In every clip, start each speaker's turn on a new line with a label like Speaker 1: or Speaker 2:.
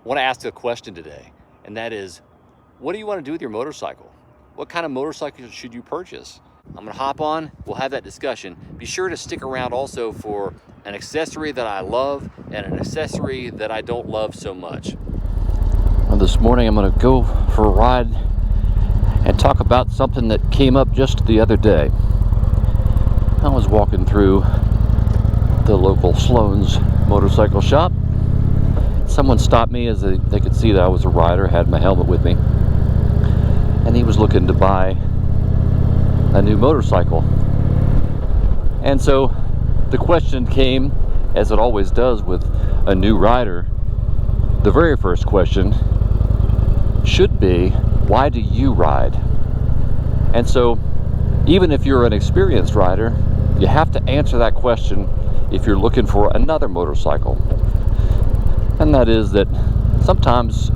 Speaker 1: want to ask a question today, and that is, what do you want to do with your motorcycle? What kind of motorcycle should you purchase? I'm gonna hop on, we'll have that discussion. Be sure to stick around also for an accessory that I love and an accessory that I don't love so much. Well, this morning I'm gonna go for a ride and talk about something that came up just the other day. I was walking through the local Sloan's motorcycle shop. Someone stopped me as they could see that I was a rider, had my helmet with me, and he was looking to buy a new motorcycle. And so the question came, as it always does with a new rider, the very first question should be, why do you ride? And so even if you're an experienced rider, you have to answer that question if you're looking for another motorcycle. And that is that sometimes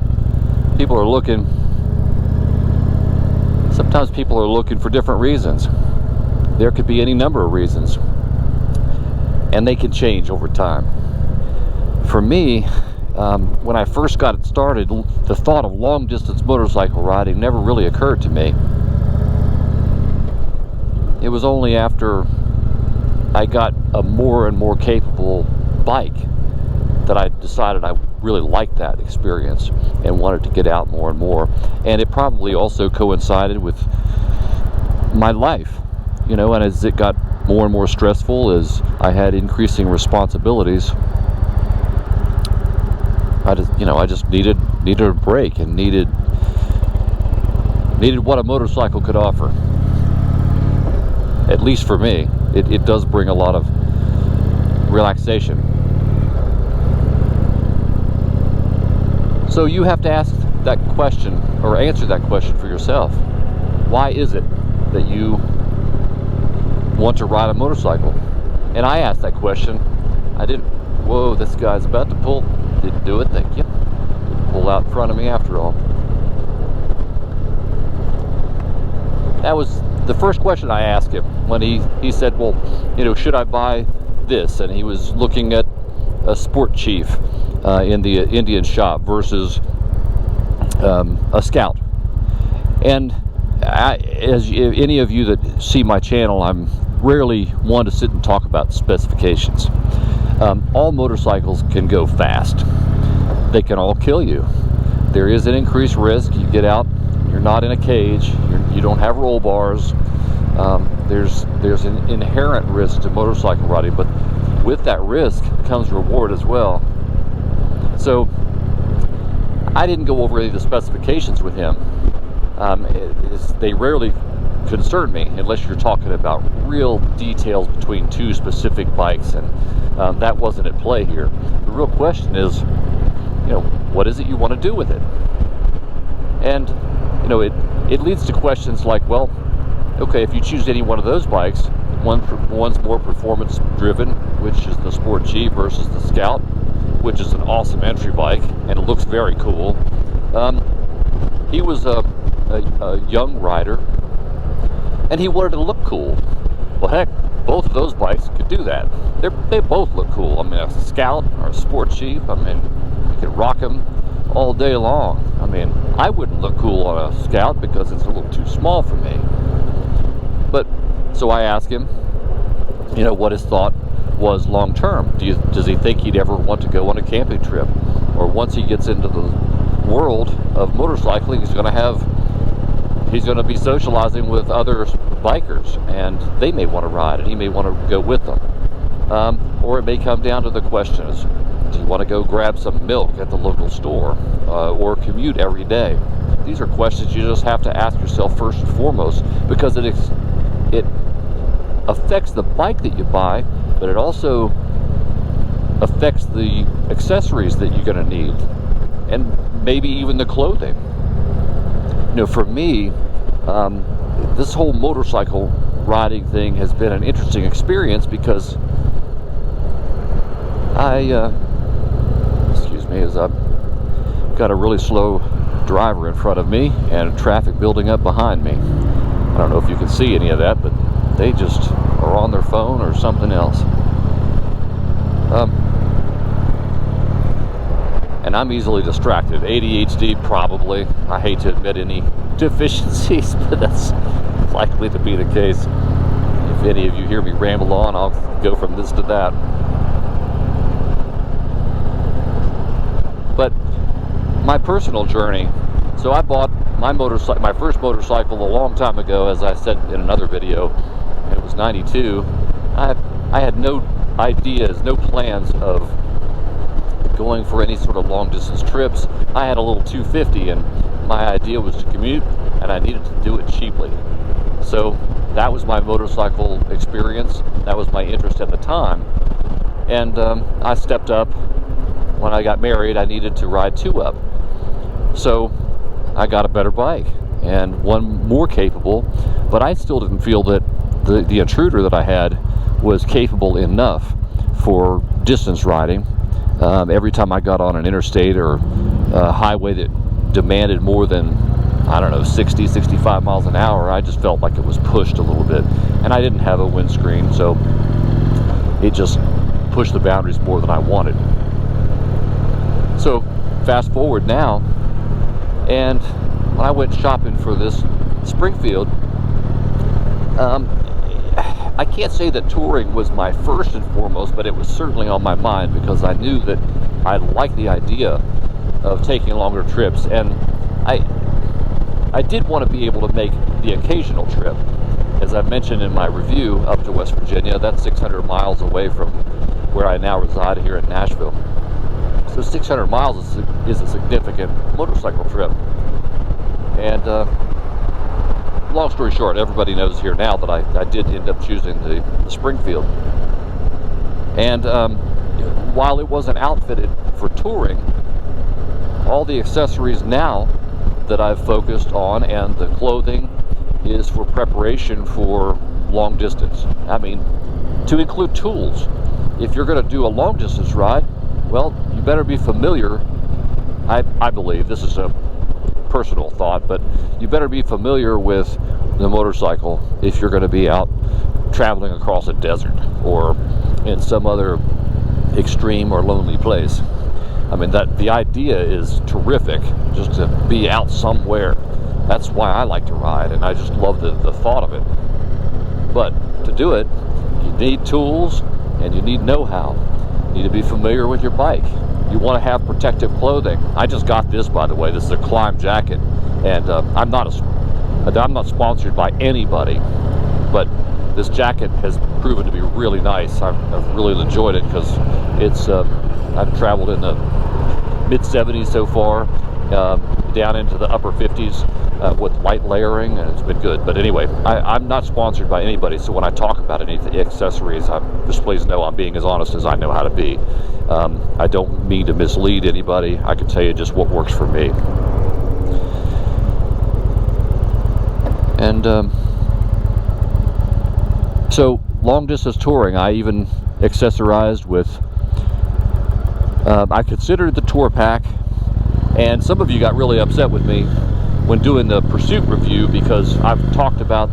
Speaker 1: people are looking for different reasons. There could be any number of reasons, and they can change over time. For me, when I first got started, the thought of long distance motorcycle riding never really occurred to me. It was only after I got a more and more capable bike that I decided I really liked that experience and wanted to get out more and more. And it probably also coincided with my life, you know, and as it got more and more stressful, as I had increasing responsibilities, I just needed a break and needed what a motorcycle could offer. At least for me, it does bring a lot of relaxation. So you have to ask that question, or answer that question for yourself. Why is it that you want to ride a motorcycle? And I asked that question. I didn't, whoa, this guy's about to pull. Didn't do it, thank you. Pull out in front of me after all. That was the first question I asked him when he said, well, you know, should I buy this? And he was looking at a Sport Chief in the Indian shop versus a Scout. And as any of you that see my channel, I'm rarely one to sit and talk about specifications. All motorcycles can go fast. They can all kill you. There is an increased risk. You get out, you're not in a cage, you don't have roll bars. There's an inherent risk to motorcycle riding, but with that risk comes reward as well. So I didn't go over any of the specifications with him. They rarely concern me unless you're talking about real details between two specific bikes, and that wasn't at play here. The real question is, you know, what is it you want to do with it? And you know, it leads to questions like, well, okay, if you choose any one of those bikes, one's more performance driven, which is the Sport Chief, versus the Scout, which is an awesome entry bike and it looks very cool. He was a young rider and he wanted to look cool. Well, heck, both of those bikes could do that. They both look cool. I mean, a Scout or a Sport Chief, I mean, you could rock them all day long. I mean, I wouldn't look cool on a Scout because it's a little too small for me. But so I asked him, you know, what his thought was long term. Does he think he'd ever want to go on a camping trip? Or once he gets into the world of motorcycling, he's going to be socializing with other bikers, and they may want to ride, and he may want to go with them. Or it may come down to the questions: do you want to go grab some milk at the local store, or commute every day? These are questions you just have to ask yourself first and foremost, because it affects the bike that you buy, but it also affects the accessories that you're going to need, and maybe even the clothing. You know, for me, this whole motorcycle riding thing has been an interesting experience because excuse me, as I've got a really slow driver in front of me and traffic building up behind me. I don't know if you can see any of that, but they just are on their phone or something else. and I'm easily distracted. ADHD, probably. I hate to admit any deficiencies, but that's likely to be the case. If any of you hear me ramble on, I'll go from this to that. But my personal journey, so I bought my first motorcycle a long time ago, as I said in another video. It was 92. I had no ideas, no plans of going for any sort of long distance trips. I had a little 250 and my idea was to commute, and I needed to do it cheaply. So that was my motorcycle experience. That was my interest at the time. And I stepped up. When I got married, I needed to ride 2-up. So I got a better bike, and one more capable, but I still didn't feel that the Intruder that I had was capable enough for distance riding. Every time I got on an interstate or a highway that demanded more than, I don't know, 60, 65 miles an hour, I just felt like it was pushed a little bit. And I didn't have a windscreen, so it just pushed the boundaries more than I wanted. So fast forward now, and when I went shopping for this Springfield, I can't say that touring was my first and foremost, but it was certainly on my mind, because I knew that I liked the idea of taking longer trips, and I did want to be able to make the occasional trip. As I mentioned in my review, up to West Virginia, that's 600 miles away from where I now reside here in Nashville. So 600 miles is a significant motorcycle trip. And long story short, everybody knows here now that I did end up choosing the Springfield. And while it wasn't outfitted for touring, all the accessories now that I've focused on and the clothing is for preparation for long distance. I mean, to include tools. If you're going to do a long distance ride, well, you better be familiar. I believe, this is a personal thought, but you better be familiar with the motorcycle if you're going to be out traveling across a desert or in some other extreme or lonely place. I mean, the idea is terrific, just to be out somewhere. That's why I like to ride, and I just love the thought of it. But to do it, you need tools and you need know-how. You need to be familiar with your bike. You want to have protective clothing. I just got this, by the way. This is a Klim jacket, and I'm not sponsored by anybody, but this jacket has proven to be really nice. I've really enjoyed it, because it's I've traveled in the mid-70s so far, down into the upper 50s with light layering, and it's been good. But anyway, I'm not sponsored by anybody, so when I talk about any accessories, just please know I'm being as honest as I know how to be. I don't mean to mislead anybody. I can tell you just what works for me. And so long distance touring, I even accessorized with I considered the tour pack, and some of you got really upset with me when doing the Pursuit review, because I've talked about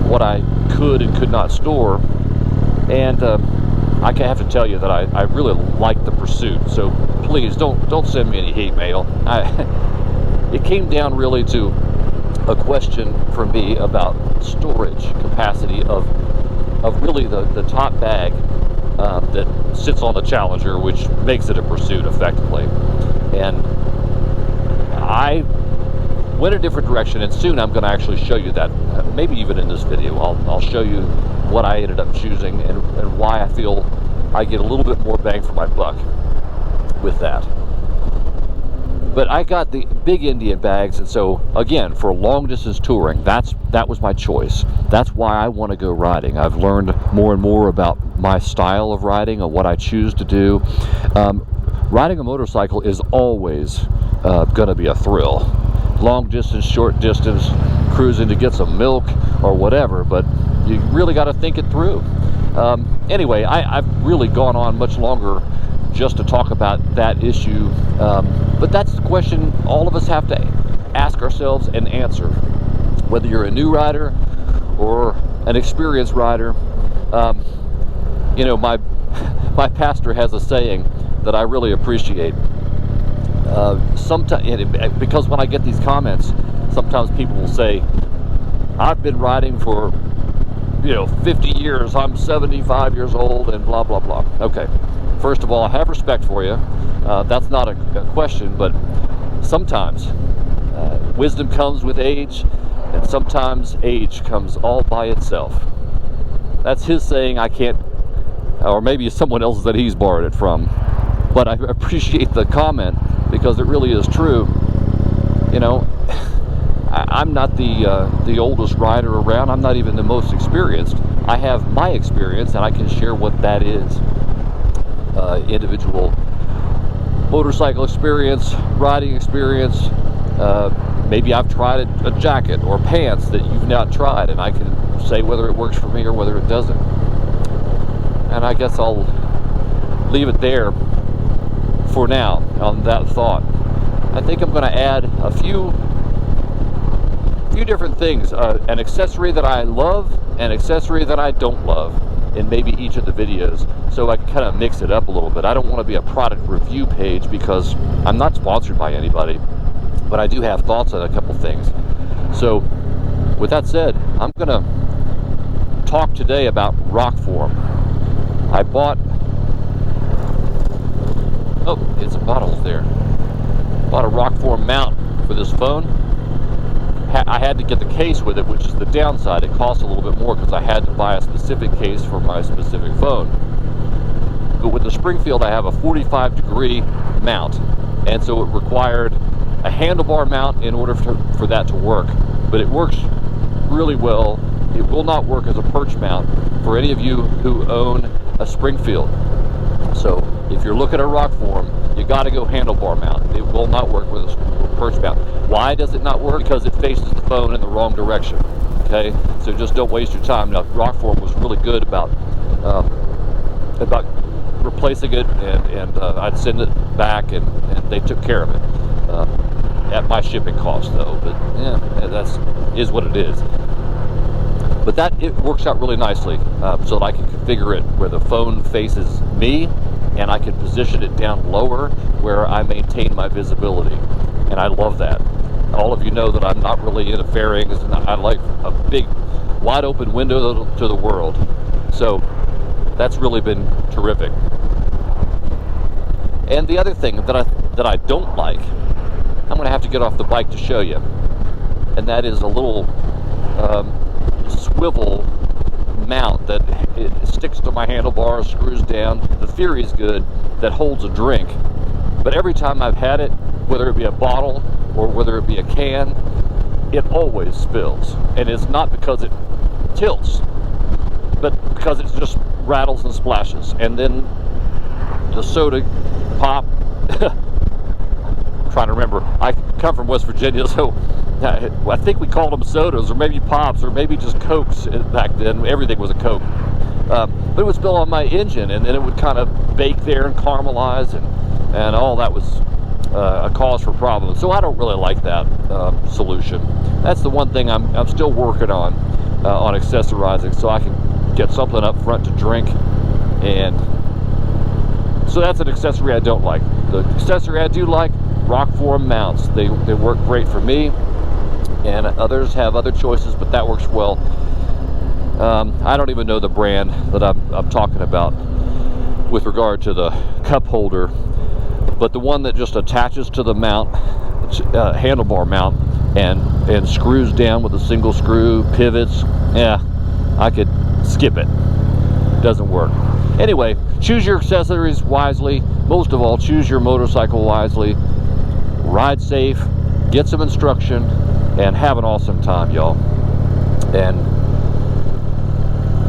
Speaker 1: what I could and could not store, and I have to tell you that I really like the Pursuit. So please don't send me any hate mail. It came down really to a question for me about storage capacity of really the top bag that sits on the Challenger, which makes it a Pursuit effectively. And I went a different direction, and soon I'm going to actually show you that. Maybe even in this video, I'll show you what I ended up choosing and why I feel I get a little bit more bang for my buck with that. But I got the big Indian bags, and so again, for long distance touring, that was my choice. That's why I want to go riding. I've learned more and more about my style of riding and what I choose to do. Riding a motorcycle is always going to be a thrill. Long distance, short distance, cruising to get some milk or whatever, but you really got to think it through. Anyway, I've really gone on much longer just to talk about that issue, but that's the question all of us have to ask ourselves and answer. Whether you're a new rider or an experienced rider, you know, my pastor has a saying: that I really appreciate. Sometimes, because when I get these comments, sometimes people will say, I've been riding for 50 years, I'm 75 years old, and blah blah blah. Okay, first of all, I have respect for you. That's not a question, but sometimes wisdom comes with age, and sometimes age comes all by itself. That's his saying. I can't, or maybe it's someone else that he's borrowed it from, but I appreciate the comment because it really is true. I'm not the oldest rider around. I'm not even the most experienced. I have my experience, and I can share what that is. Individual motorcycle experience, riding experience. Maybe I've tried a jacket or pants that you've not tried, and I can say whether it works for me or whether it doesn't. And I guess I'll leave it there for now on that thought. I think I'm going to add a few different things, an accessory that I love, an accessory that I don't love in maybe each of the videos, so I can kind of mix it up a little bit. I don't want to be a product review page because I'm not sponsored by anybody, but I do have thoughts on a couple things. So with that said, I'm going to talk today about rock form. I bought, oh, it's some bottles there. Bought a rock form mount for this phone. I had to get the case with it, which is the downside. It costs a little bit more because I had to buy a specific case for my specific phone. But with the Springfield, I have a 45-degree mount, and so it required a handlebar mount in order for that to work. But it works really well. It will not work as a perch mount for any of you who own a Springfield. So if you're looking at rock form, you got to go handlebar mount. It will not work with a perch mount. Why does it not work? Because it faces the phone in the wrong direction. Okay, so just don't waste your time. Now, rock form was really good about replacing it, and I'd send it back, and they took care of it at my shipping cost, though. But yeah, is what it is. But it works out really nicely, so that I can configure it where the phone faces me, and I can position it down lower where I maintain my visibility, and I love that. All of you know that I'm not really into fairings, and I like a big, wide open window to the world. So that's really been terrific. And the other thing that I don't like, I'm going to have to get off the bike to show you, and that is a little swivel mount that it sticks to my handlebar, screws down. The theory is good, that holds a drink, but every time I've had it, whether it be a bottle or whether it be a can, it always spills. And it's not because it tilts, but because it just rattles and splashes. And then the soda pop, I'm trying to remember, I come from West Virginia, so I think we called them sodas, or maybe pops, or maybe just Cokes back then. Everything was a Coke. But it would spill on my engine, and then it would kind of bake there and caramelize, and all that was a cause for problems. So I don't really like that solution. That's the one thing I'm still working on accessorizing, so I can get something up front to drink. And so that's an accessory I don't like. The accessory I do like, rock form mounts. They work great for me, and others have other choices, but that works well. I don't even know the brand that I'm talking about with regard to the cup holder, but the one that just attaches to the mount, handlebar mount, and screws down with a single screw, pivots, yeah, I could skip it. Doesn't work. Anyway, choose your accessories wisely. Most of all, choose your motorcycle wisely. Ride safe, get some instruction, and have an awesome time, y'all. And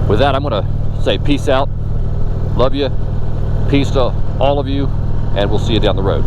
Speaker 1: with that, I'm going to say peace out. Love you. Peace to all of you, and we'll see you down the road.